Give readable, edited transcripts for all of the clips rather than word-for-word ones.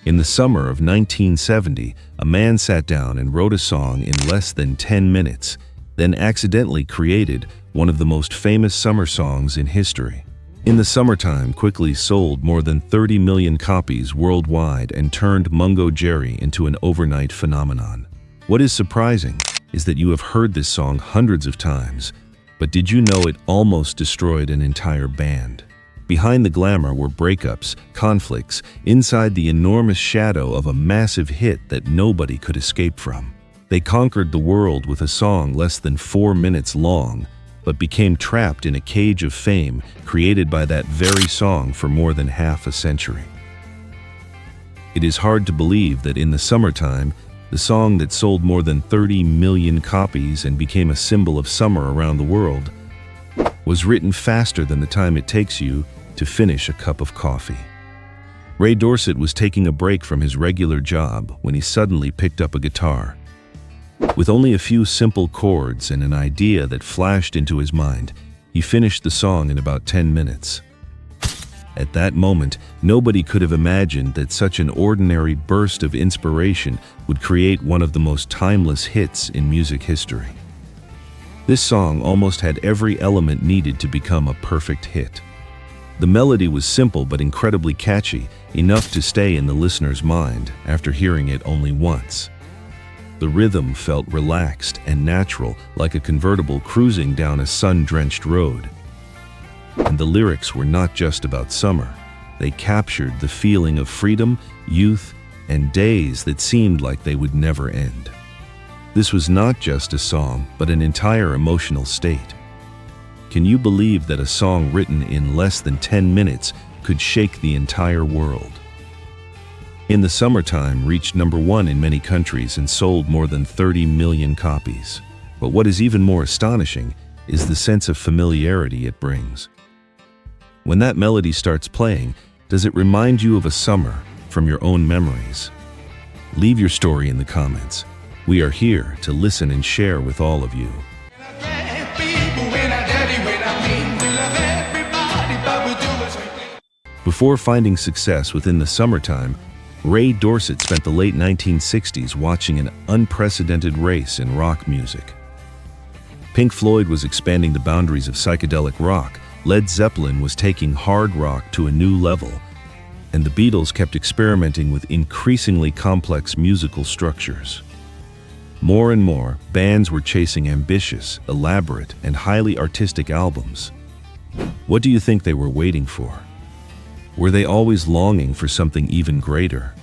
In the summer of 1970, a man sat down and wrote a song in less than 10 minutes, then accidentally created one of the most famous summer songs in history. In the Summertime quickly sold more than 30 million copies worldwide and turned Mungo Jerry into an overnight phenomenon. What is surprising is that you have heard this song hundreds of times, but did you know it almost destroyed an entire band? Behind the glamour were breakups, conflicts, inside the enormous shadow of a massive hit that nobody could escape from. They conquered the world with a song less than 4 minutes long, but became trapped in a cage of fame created by that very song for more than half a century. It is hard to believe that in the Summertime, the song that sold more than 30 million copies and became a symbol of summer around the world, was written faster than the time it takes you to finish a cup of coffee. Ray Dorset was taking a break from his regular job when he suddenly picked up a guitar. With only a few simple chords and an idea that flashed into his mind, he finished the song in about 10 minutes. At that moment, nobody could have imagined that such an ordinary burst of inspiration would create one of the most timeless hits in music history. This song almost had every element needed to become a perfect hit. The melody was simple but incredibly catchy, enough to stay in the listener's mind after hearing it only once. The rhythm felt relaxed and natural, like a convertible cruising down a sun-drenched road. And the lyrics were not just about summer. They captured the feeling of freedom, youth, and days that seemed like they would never end. This was not just a song, but an entire emotional state. Can you believe that a song written in less than 10 minutes could shake the entire world? In the Summertime reached #1 in many countries and sold more than 30 million copies. But what is even more astonishing is the sense of familiarity it brings. When that melody starts playing, does it remind you of a summer from your own memories? Leave your story in the comments. We are here to listen and share with all of you. Before finding success within the Summertime, Ray Dorset spent the late 1960s watching an unprecedented race in rock music. Pink Floyd was expanding the boundaries of psychedelic rock, Led Zeppelin was taking hard rock to a new level, and the Beatles kept experimenting with increasingly complex musical structures. More and more, bands were chasing ambitious, elaborate, and highly artistic albums. What do you think they were waiting for? Were they always longing for something even greater?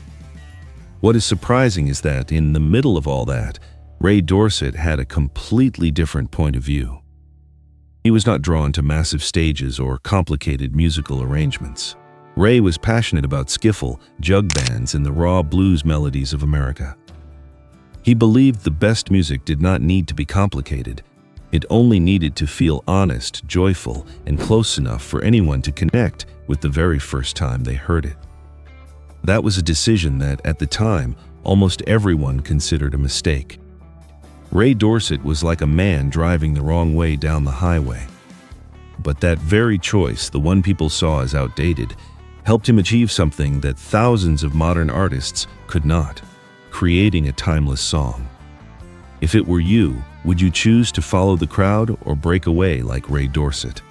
What is surprising is that, in the middle of all that, Ray Dorset had a completely different point of view. He was not drawn to massive stages or complicated musical arrangements. Ray was passionate about skiffle, jug bands, and the raw blues melodies of America. He believed the best music did not need to be complicated. It only needed to feel honest, joyful, and close enough for anyone to connect with the very first time they heard it. That was a decision that, at the time, almost everyone considered a mistake. Ray Dorset was like a man driving the wrong way down the highway. But that very choice, the one people saw as outdated, helped him achieve something that thousands of modern artists could not: creating a timeless song. If it were you, would you choose to follow the crowd or break away like Ray Dorset?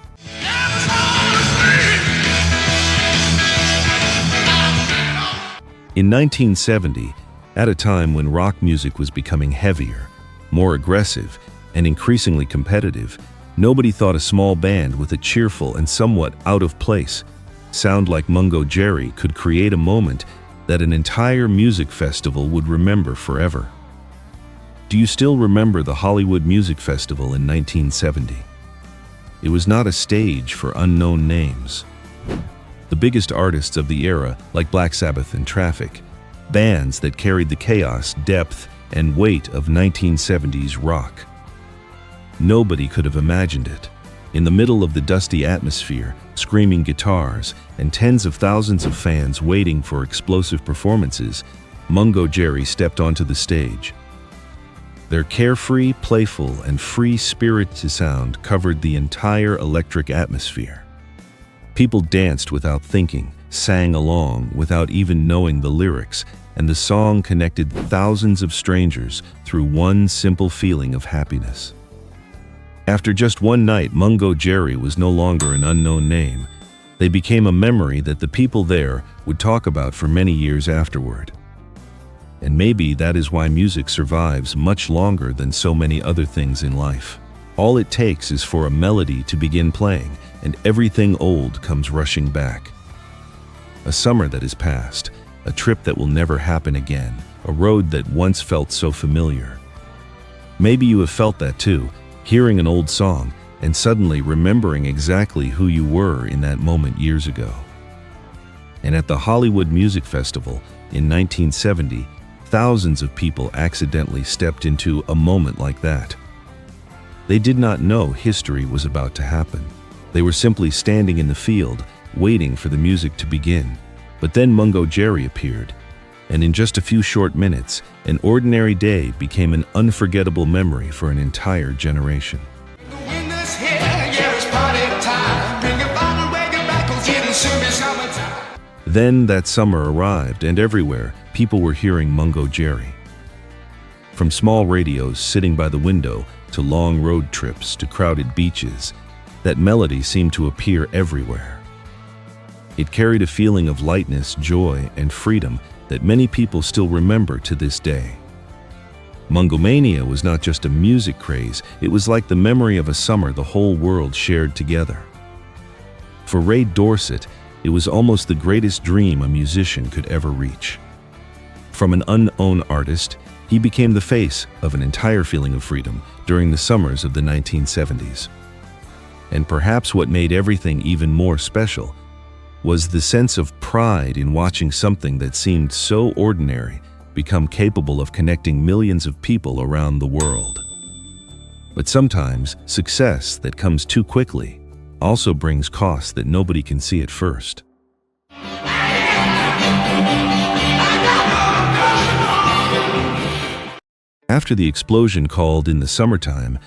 In 1970, at a time when rock music was becoming heavier, more aggressive, and increasingly competitive, nobody thought a small band with a cheerful and somewhat out-of-place sound like Mungo Jerry could create a moment that an entire music festival would remember forever. Do you still remember the Hollywood Music Festival in 1970? It was not a stage for unknown names. The biggest artists of the era, like Black Sabbath and Traffic, bands that carried the chaos, depth, and weight of 1970s rock. Nobody could have imagined it. In the middle of the dusty atmosphere, screaming guitars, and tens of thousands of fans waiting for explosive performances, Mungo Jerry stepped onto the stage. Their carefree, playful, and free-spirited sound covered the entire electric atmosphere. People danced without thinking, sang along without even knowing the lyrics, and the song connected thousands of strangers through one simple feeling of happiness. After just one night, Mungo Jerry was no longer an unknown name. They became a memory that the people there would talk about for many years afterward. And maybe that is why music survives much longer than so many other things in life. All it takes is for a melody to begin playing, and everything old comes rushing back. A summer that is past, a trip that will never happen again, a road that once felt so familiar. Maybe you have felt that too, hearing an old song and suddenly remembering exactly who you were in that moment years ago. And at the Hollywood Music Festival in 1970, thousands of people accidentally stepped into a moment like that. They did not know history was about to happen. They were simply standing in the field, waiting for the music to begin. But then Mungo Jerry appeared, and in just a few short minutes, an ordinary day became an unforgettable memory for an entire generation. Then that summer arrived, and everywhere, people were hearing Mungo Jerry. From small radios sitting by the window, to long road trips, to crowded beaches, that melody seemed to appear everywhere. It carried a feeling of lightness, joy, and freedom that many people still remember to this day. Mungomania was not just a music craze, it was like the memory of a summer the whole world shared together. For Ray Dorset, it was almost the greatest dream a musician could ever reach. From an unknown artist, he became the face of an entire feeling of freedom during the summers of the 1970s. And perhaps what made everything even more special was the sense of pride in watching something that seemed so ordinary become capable of connecting millions of people around the world. But sometimes, success that comes too quickly also brings costs that nobody can see at first. After the explosion called in the summertime,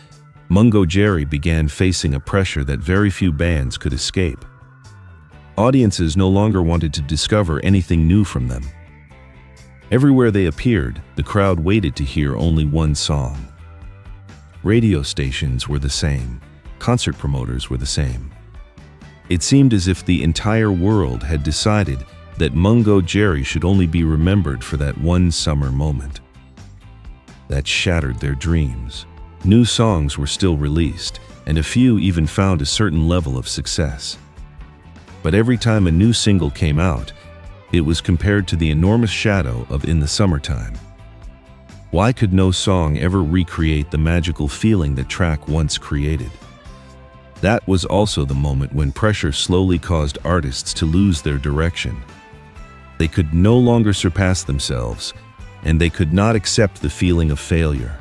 Mungo Jerry began facing a pressure that very few bands could escape. Audiences no longer wanted to discover anything new from them. Everywhere they appeared, the crowd waited to hear only one song. Radio stations were the same. Concert promoters were the same. It seemed as if the entire world had decided that Mungo Jerry should only be remembered for that one summer moment. That shattered their dreams. New songs were still released, and a few even found a certain level of success. But every time a new single came out, it was compared to the enormous shadow of In the Summertime. Why could no song ever recreate the magical feeling that track once created? That was also the moment when pressure slowly caused artists to lose their direction. They could no longer surpass themselves, and they could not accept the feeling of failure.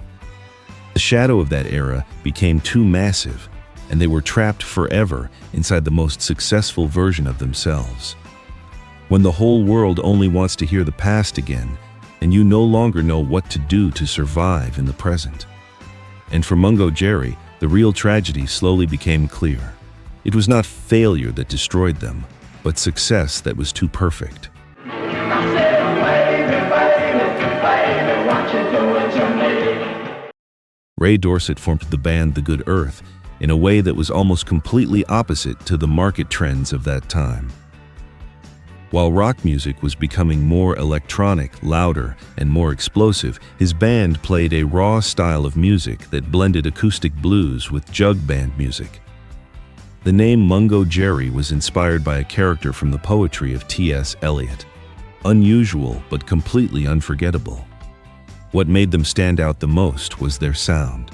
The shadow of that era became too massive, and they were trapped forever inside the most successful version of themselves. When the whole world only wants to hear the past again, and you no longer know what to do to survive in the present. And for Mungo Jerry, the real tragedy slowly became clear. It was not failure that destroyed them, but success that was too perfect. Ray Dorset formed the band The Good Earth in a way that was almost completely opposite to the market trends of that time. While rock music was becoming more electronic, louder, and more explosive, his band played a raw style of music that blended acoustic blues with jug band music. The name Mungo Jerry was inspired by a character from the poetry of T.S. Eliot. Unusual, but completely unforgettable. What made them stand out the most was their sound.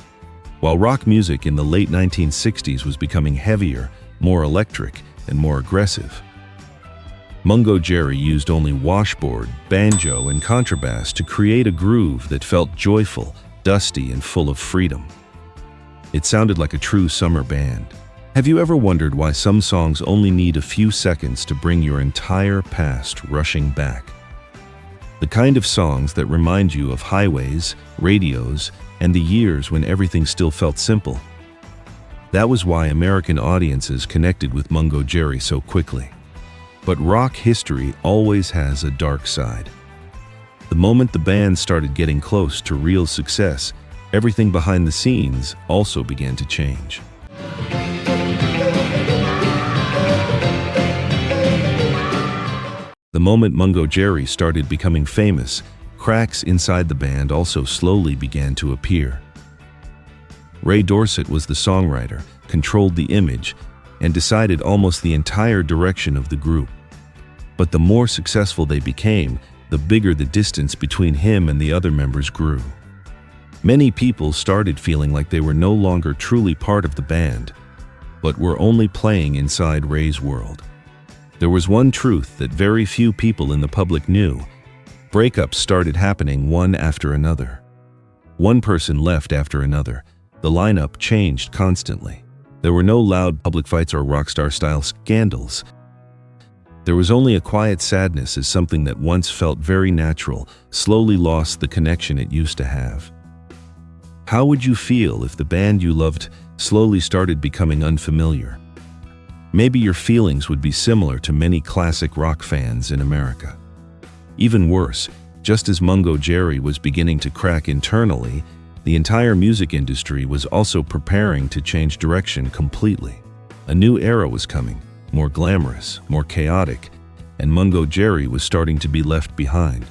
While rock music in the late 1960s was becoming heavier, more electric, and more aggressive, Mungo Jerry used only washboard, banjo, and contrabass to create a groove that felt joyful, dusty, and full of freedom. It sounded like a true summer band. Have you ever wondered why some songs only need a few seconds to bring your entire past rushing back? The kind of songs that remind you of highways, radios, and the years when everything still felt simple. That was why American audiences connected with Mungo Jerry so quickly. But rock history always has a dark side. The moment the band started getting close to real success, everything behind the scenes also began to change. The moment Mungo Jerry started becoming famous, cracks inside the band also slowly began to appear. Ray Dorset was the songwriter, controlled the image, and decided almost the entire direction of the group. But the more successful they became, the bigger the distance between him and the other members grew. Many people started feeling like they were no longer truly part of the band, but were only playing inside Ray's world. There was one truth that very few people in the public knew. Breakups started happening one after another. One person left after another. The lineup changed constantly. There were no loud public fights or rockstar-style scandals. There was only a quiet sadness as something that once felt very natural slowly lost the connection it used to have. How would you feel if the band you loved slowly started becoming unfamiliar? Maybe your feelings would be similar to many classic rock fans in America. Even worse, just as Mungo Jerry was beginning to crack internally, the entire music industry was also preparing to change direction completely. A new era was coming, more glamorous, more chaotic, and Mungo Jerry was starting to be left behind.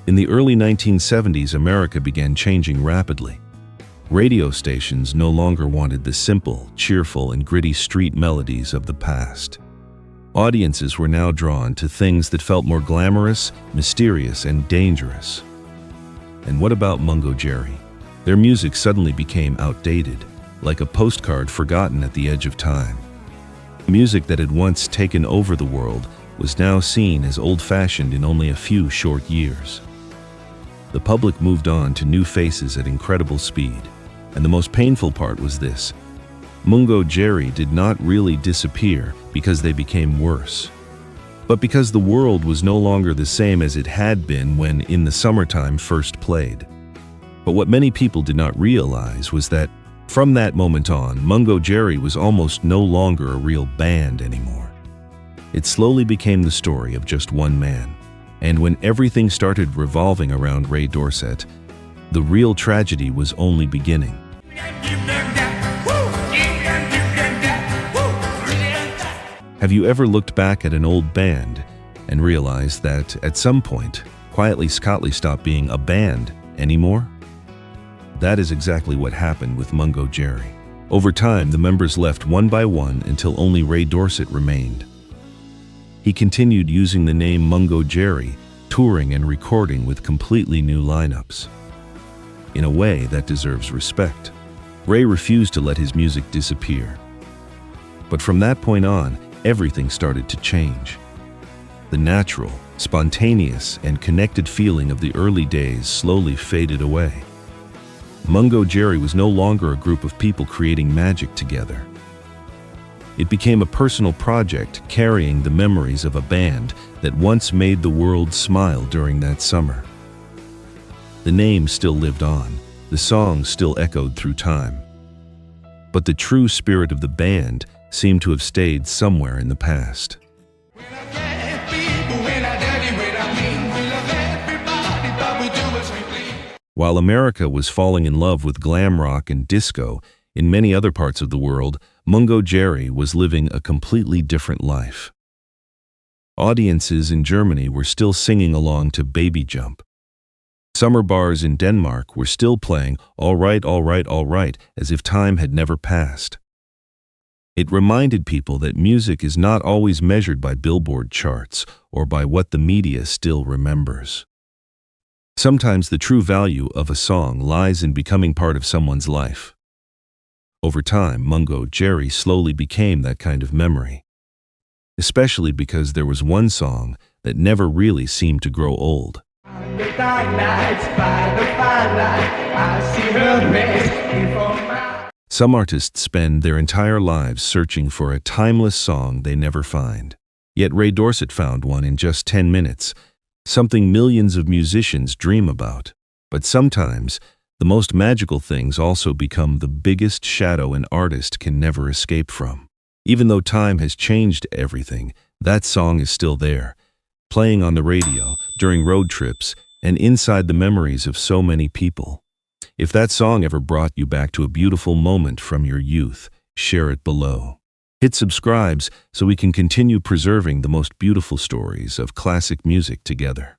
In the early 1970s, America began changing rapidly. Radio stations no longer wanted the simple, cheerful, and gritty street melodies of the past. Audiences were now drawn to things that felt more glamorous, mysterious, and dangerous. And what about Mungo Jerry? Their music suddenly became outdated, like a postcard forgotten at the edge of time. Music that had once taken over the world was now seen as old-fashioned in only a few short years. The public moved on to new faces at incredible speed. And the most painful part was this: Mungo Jerry did not really disappear because they became worse, but because the world was no longer the same as it had been when In the Summertime first played. But what many people did not realize was that from that moment on, Mungo Jerry was almost no longer a real band anymore. It slowly became the story of just one man. And when everything started revolving around Ray Dorset, the real tragedy was only beginning. Have you ever looked back at an old band and realized that at some point, Quietly Scottly stopped being a band anymore? That is exactly what happened with Mungo Jerry. Over time, the members left one by one until only Ray Dorset remained. He continued using the name Mungo Jerry, touring and recording with completely new lineups. In a way that deserves respect. Ray refused to let his music disappear. But from that point on, everything started to change. The natural, spontaneous, and connected feeling of the early days slowly faded away. Mungo Jerry was no longer a group of people creating magic together. It became a personal project carrying the memories of a band that once made the world smile during that summer. The name still lived on, the songs still echoed through time. But the true spirit of the band seemed to have stayed somewhere in the past. While America was falling in love with glam rock and disco, in many other parts of the world, Mungo Jerry was living a completely different life. Audiences in Germany were still singing along to Baby Jump. Summer bars in Denmark were still playing All Right, All Right, All Right as if time had never passed. It reminded people that music is not always measured by Billboard charts or by what the media still remembers. Sometimes the true value of a song lies in becoming part of someone's life. Over time, Mungo Jerry slowly became that kind of memory. Especially because there was one song that never really seemed to grow old. On the dark nights by the firelight, I see her face before my... Some artists spend their entire lives searching for a timeless song they never find. Yet Ray Dorset found one in just 10 minutes, something millions of musicians dream about. But sometimes, The most magical things also become the biggest shadow an artist can never escape from. Even though time has changed everything, that song is still there, playing on the radio, during road trips, and inside the memories of so many people. If that song ever brought you back to a beautiful moment from your youth, share it below. Hit subscribe so we can continue preserving the most beautiful stories of classic music together.